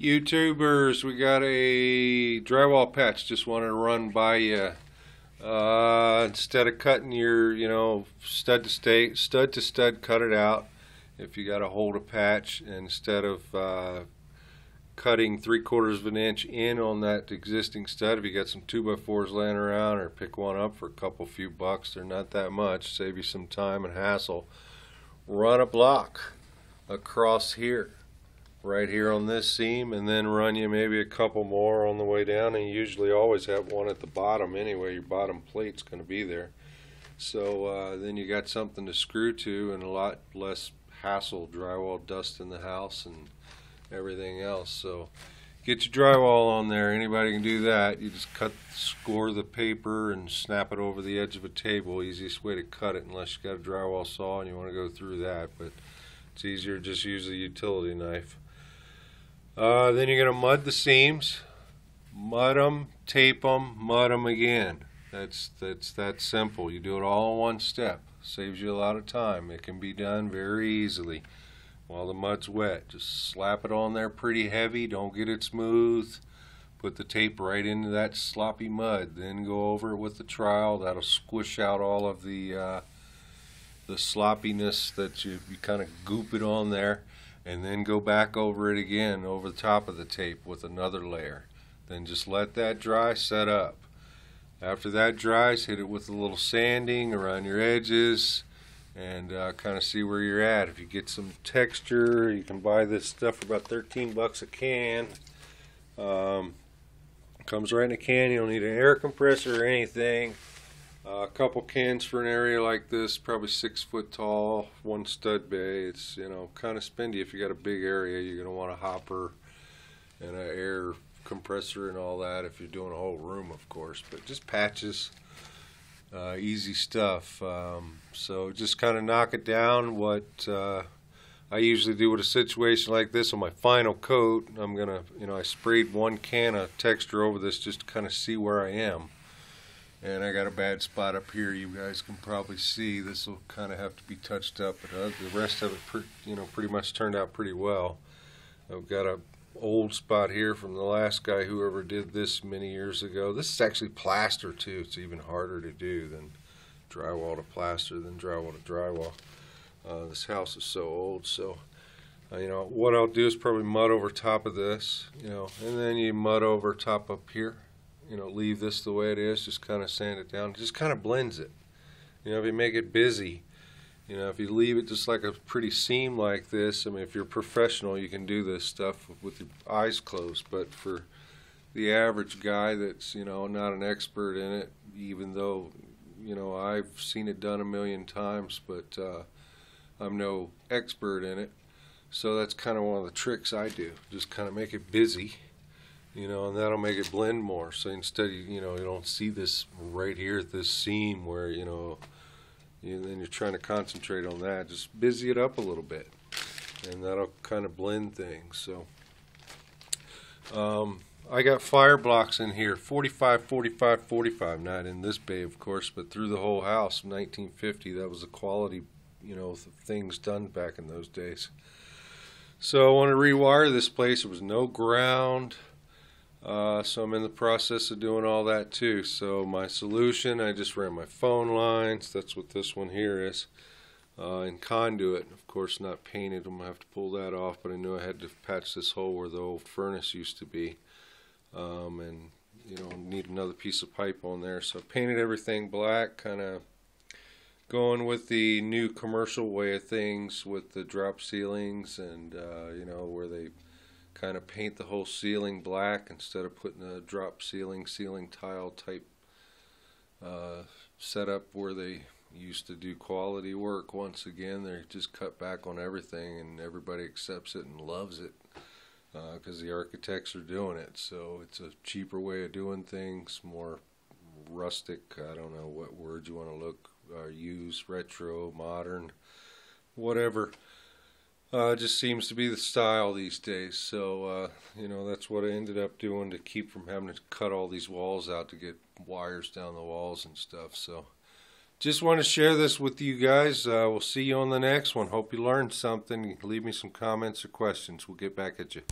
YouTubers, we got a drywall patch. Just wanted to run by you. Instead of cutting your, stud to stud, cut it out. If you got to hold a patch, instead of cutting 3/4 of an inch in on that existing stud, if you got some 2x4s laying around, or pick one up for a few bucks, they're not that much, save you some time and hassle. Run a block across here, right here on this seam, and then run you maybe a couple more on the way down, and you usually always have one at the bottom anyway. Your bottom plate's going to be there, so then you got something to screw to and a lot less hassle, drywall dust in the house and everything else. So get your drywall on there. Anybody can do that. You just score the paper and snap it over the edge of a table. Easiest way to cut it, unless you got a drywall saw and you want to go through that, but it's easier to just use a utility knife. Then you're going to mud the seams, mud them, tape them, mud them again. That's that simple. You do it all in one step. Saves you a lot of time. It can be done very easily while the mud's wet. Just slap it on there pretty heavy. Don't get it smooth. Put the tape right into that sloppy mud. Then go over it with the trowel. That'll squish out all of the sloppiness that you kind of goop it on there. And then go back over it again over the top of the tape with another layer. Then just let that dry, set up. After that dries, hit it with a little sanding around your edges and kind of see where you're at. If you get some texture, you can buy this stuff for about 13 bucks a can. Comes right in a can. You don't need an air compressor or anything. A couple cans for an area like this, probably 6 foot tall, one stud bay. It's kind of spendy. If you got a big area, you're going to want a hopper and an air compressor and all that. If you're doing a whole room, of course, but just patches, easy stuff. So just kind of knock it down. What I usually do with a situation like this, on my final coat, I'm gonna, I sprayed 1 can of texture over this just to kind of see where I am. And I got a bad spot up here. You guys can probably see this will kind of have to be touched up, but the rest of it, pretty much turned out pretty well. I've got a old spot here from the last guy, whoever did this many years ago. This is actually plaster too. It's even harder to do than drywall to plaster than drywall to drywall. This house is so old, so what I'll do is probably mud over top of this, and then you mud over top up here. Leave this the way it is, just kind of sand it down, just kind of blends it. If you make it busy, if you leave it just like a pretty seam like this, I mean, if you're professional, you can do this stuff with your eyes closed, but for the average guy that's, not an expert in it, even though, I've seen it done a million times, but I'm no expert in it, so that's kind of one of the tricks I do, just kind of make it busy. And that'll make it blend more. So instead, you don't see this right here at this seam where, then you're trying to concentrate on that. Just busy it up a little bit, and that'll kind of blend things. So I got fire blocks in here, 45, 45, 45. Not in this bay, of course, but through the whole house. 1950. That was the quality, things done back in those days. So I want to rewire this place. There was no ground. So I'm in the process of doing all that too. So my solution, I just ran my phone lines. That's what this one here is. And conduit, of course not painted. I'm going to have to pull that off, but I knew I had to patch this hole where the old furnace used to be. And need another piece of pipe on there. So I painted everything black, kind of going with the new commercial way of things with the drop ceilings and where they kind of paint the whole ceiling black instead of putting a drop ceiling tile type setup where they used to do quality work. Once again, they just cut back on everything, and everybody accepts it and loves it because the architects are doing it. So it's a cheaper way of doing things, more rustic. I don't know what word you want to look or use, retro, modern, whatever. Just seems to be the style these days. So that's what I ended up doing to keep from having to cut all these walls out to get wires down the walls and stuff. So just want to share this with you guys. We'll see you on the next one. Hope you learned something. Leave me some comments or questions. We'll get back at you.